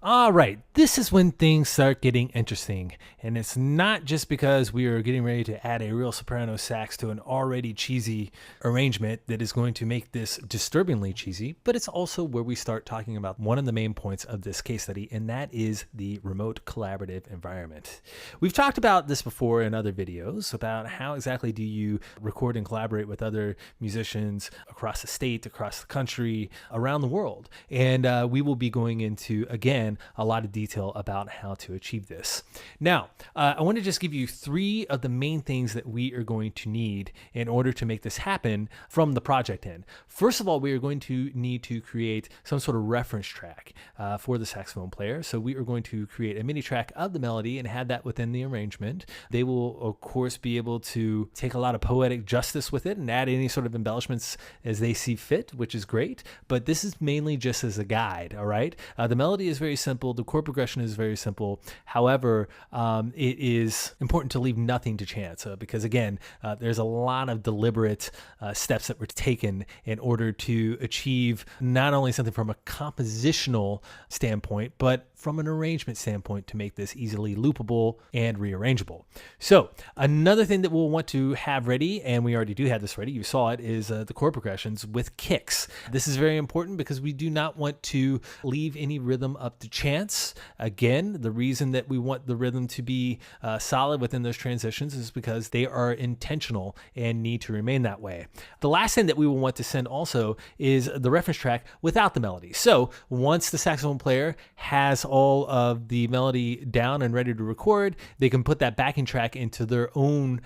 All right, this is when things start getting interesting. And it's not just because we are getting ready to add a real soprano sax to an already cheesy arrangement that is going to make this disturbingly cheesy, but it's also where we start talking about one of the main points of this case study, and that is the remote collaborative environment. We've talked about this before in other videos about how exactly do you record and collaborate with other musicians across the state, across the country, around the world. And we will be going into, again, a lot of detail about how to achieve this. Now, I want to just give you 3 of the main things that we are going to need in order to make this happen from the project end. First of all, we are going to need to create some sort of reference track for the saxophone player. So we are going to create a MIDI track of the melody and have that within the arrangement. They will, of course, be able to take a lot of poetic justice with it and add any sort of embellishments as they see fit, which is great. But this is mainly just as a guide, all right? The melody is very simple. The chord progression is very simple. However, it is important to leave nothing to chance because, again, there's a lot of deliberate steps that were taken in order to achieve not only something from a compositional standpoint, but from an arrangement standpoint to make this easily loopable and rearrangeable. So another thing that we'll want to have ready, and we already do have this ready, you saw it, is the chord progressions with kicks. This is very important because we do not want to leave any rhythm up to chance. Again, the reason that we want the rhythm to be solid within those transitions is because they are intentional and need to remain that way. The last thing that we will want to send also is the reference track without the melody. So once the saxophone player has all of the melody down and ready to record, they can put that backing track into their own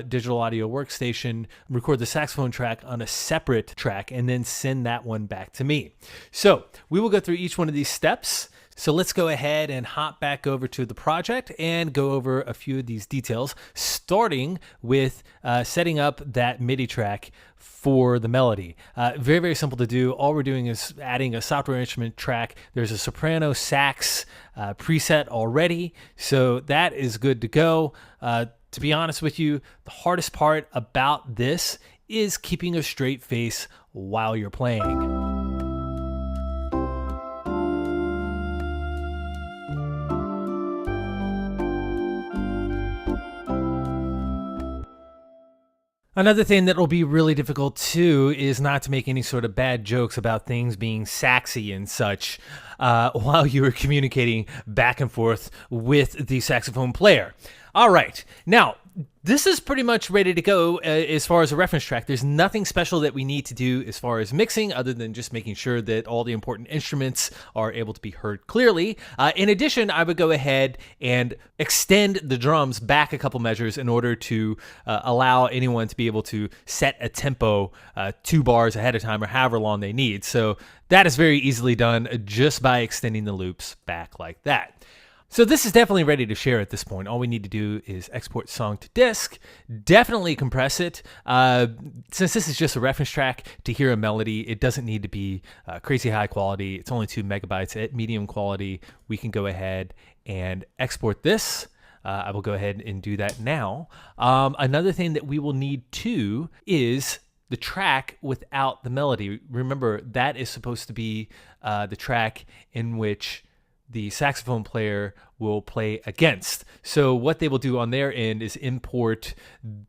digital audio workstation, record the saxophone track on a separate track, and then send that one back to me. So we will go through each one of these steps. So let's go ahead and hop back over to the project and go over a few of these details, starting with setting up that MIDI track for the melody. Very, very simple to do. All we're doing is adding a software instrument track. There's a soprano sax preset already, so that is good to go. To be honest with you, the hardest part about this is keeping a straight face while you're playing. Another thing that will be really difficult too is not to make any sort of bad jokes about things being saxy and such while you are communicating back and forth with the saxophone player. All right, now this is pretty much ready to go as far as a reference track. There's nothing special that we need to do as far as mixing other than just making sure that all the important instruments are able to be heard clearly. In addition, I would go ahead and extend the drums back a couple measures in order to allow anyone to be able to set a tempo 2 bars ahead of time or however long they need. So that is very easily done just by extending the loops back like that. So this is definitely ready to share at this point. All we need to do is export song to disk, definitely compress it. Since this is just a reference track to hear a melody, it doesn't need to be crazy high quality. It's only 2 megabytes at medium quality. We can go ahead and export this. I will go ahead and do that now. Another thing that we will need too is the track without the melody. Remember, that is supposed to be the track in which the saxophone player will play against. So what they will do on their end is import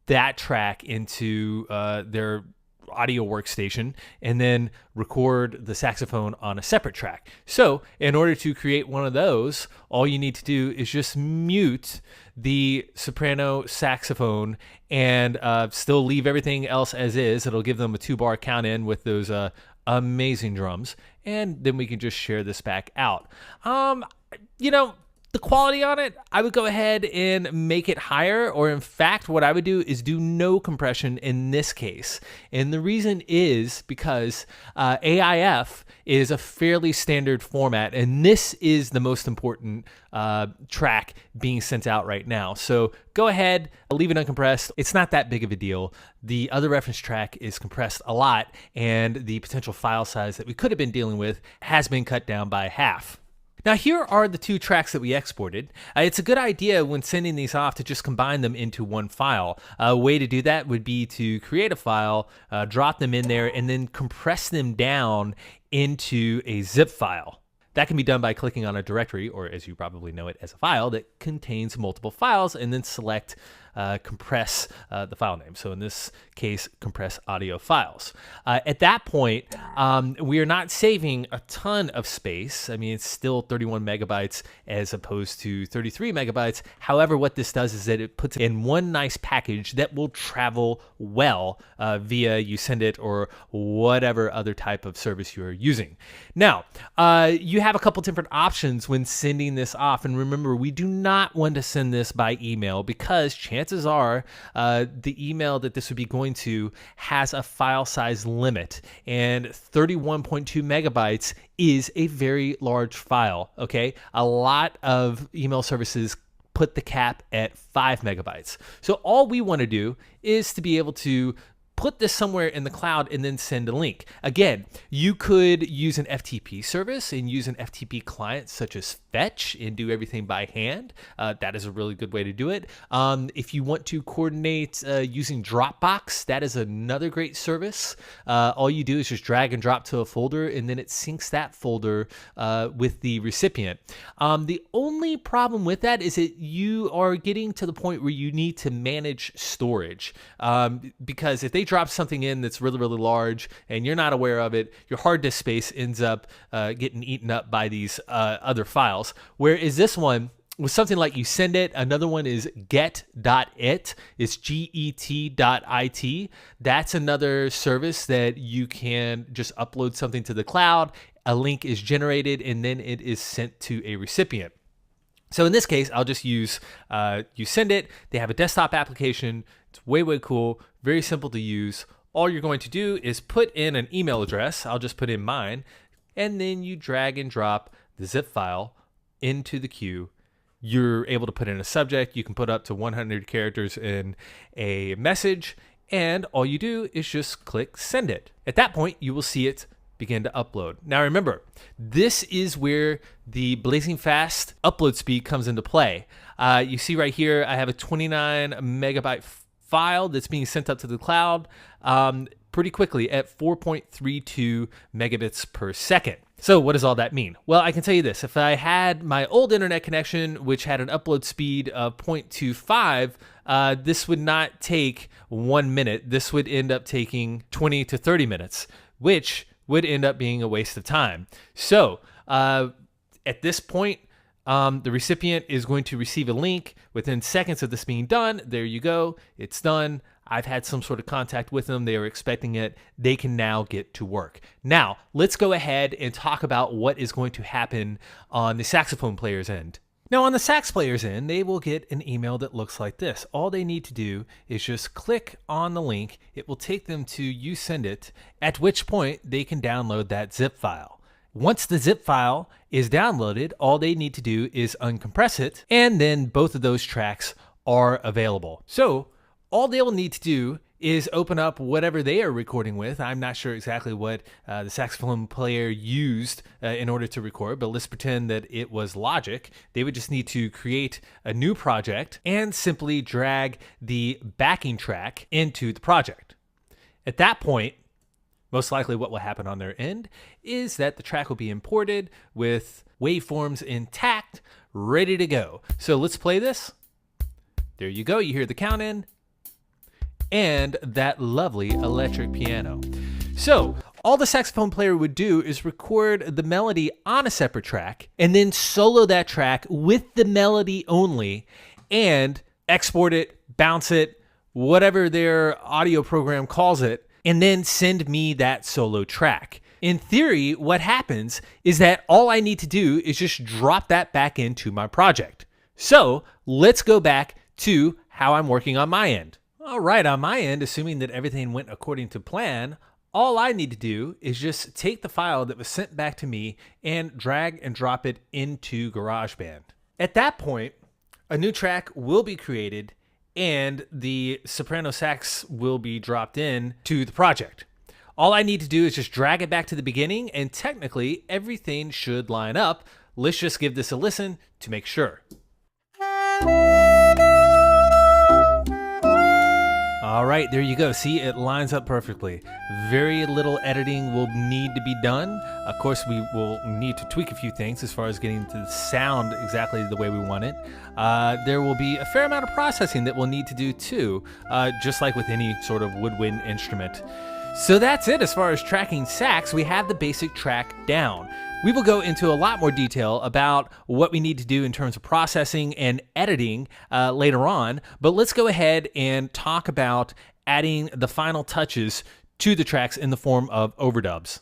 that track into their audio workstation and then record the saxophone on a separate track. So in order to create one of those, all you need to do is just mute the soprano saxophone and still leave everything else as is. It'll give them a 2-bar count in with those amazing drums, and then we can just share this back out. The quality on it, I would go ahead and make it higher, or in fact, what I would do is do no compression in this case. And the reason is because AIF is a fairly standard format, and this is the most important track being sent out right now. So go ahead, leave it uncompressed. It's not that big of a deal. The other reference track is compressed a lot, and the potential file size that we could have been dealing with has been cut down by half. Now here are the 2 tracks that we exported. It's a good idea when sending these off to just combine them into one file. A way to do that would be to create a file, drop them in there, and then compress them down into a zip file. That can be done by clicking on a directory, or as you probably know it, as a file that contains multiple files, and then select compress the file name. So in this case, compress audio files. At that point, we are not saving a ton of space. I mean, it's still 31 megabytes as opposed to 33 megabytes. However, what this does is that it puts it in one nice package that will travel well via YouSendIt or whatever other type of service you're using. Now, you have a couple different options when sending this off. And remember, we do not want to send this by email because chances are the email that this would be going to has a file size limit, and 31.2 megabytes is a very large file. Okay, a lot of email services put the cap at 5 megabytes. So all we want to do is to be able to put this somewhere in the cloud and then send a link. Again, you could use an FTP service and use an FTP client such as Fetch and do everything by hand. That is a really good way to do it. If you want to coordinate using Dropbox, that is another great service. All you do is just drag and drop to a folder, and then it syncs that folder with the recipient. The only problem with that is that you are getting to the point where you need to manage storage, because if they drop something in that's really, really large and you're not aware of it, your hard disk space ends up getting eaten up by these other files. Whereas this one, with something like YouSendIt, another one is get.it. It's get.it. That's another service that you can just upload something to the cloud. A link is generated and then it is sent to a recipient. So in this case, I'll just use YouSendIt. They have a desktop application. It's way, way cool. Very simple to use. All you're going to do is put in an email address. I'll just put in mine. And then you drag and drop the zip file into the queue. You're able to put in a subject. You can put up to 100 characters in a message. And all you do is just click send it. At that point, you will see it begin to upload. Now remember, this is where the blazing fast upload speed comes into play. You see right here, I have a 29 megabyte file that's being sent up to the cloud pretty quickly at 4.32 megabits per second. So what does all that mean? Well, I can tell you this. If I had my old internet connection, which had an upload speed of 0.25, this would not take 1 minute. This would end up taking 20 to 30 minutes, which would end up being a waste of time. So at this point, the recipient is going to receive a link within seconds of this being done. There you go. It's done. I've had some sort of contact with them. They are expecting it. They can now get to work. Now, let's go ahead and talk about what is going to happen on the saxophone player's end. Now, on the sax player's end, they will get an email that looks like this. All they need to do is just click on the link. It will take them to YouSendIt, at which point they can download that zip file. Once the zip file is downloaded, all they need to do is uncompress it, and then both of those tracks are available. So all they'll need to do is open up whatever they are recording with. I'm not sure exactly what the saxophone player used in order to record, but let's pretend that it was Logic. They would just need to create a new project and simply drag the backing track into the project. At that point, most likely what will happen on their end is that the track will be imported with waveforms intact, ready to go. So let's play this. There you go. You hear the count in and that lovely electric piano. So all the saxophone player would do is record the melody on a separate track and then solo that track with the melody only and export it, bounce it, whatever their audio program calls it, and then send me that solo track. In theory, what happens is that all I need to do is just drop that back into my project. So let's go back to how I'm working on my end. All right, on my end, assuming that everything went according to plan, all I need to do is just take the file that was sent back to me and drag and drop it into GarageBand. At that point, a new track will be created and the soprano sax will be dropped in to the project. All I need to do is just drag it back to the beginning and technically everything should line up. Let's just give this a listen to make sure. All right, there you go. See, it lines up perfectly. Very little editing will need to be done. Of course, we will need to tweak a few things as far as getting to the sound exactly the way we want it. There will be a fair amount of processing that we'll need to do too, just like with any sort of woodwind instrument. So that's it as far as tracking sax. We have the basic track down. We will go into a lot more detail about what we need to do in terms of processing and editing later on, but let's go ahead and talk about adding the final touches to the tracks in the form of overdubs.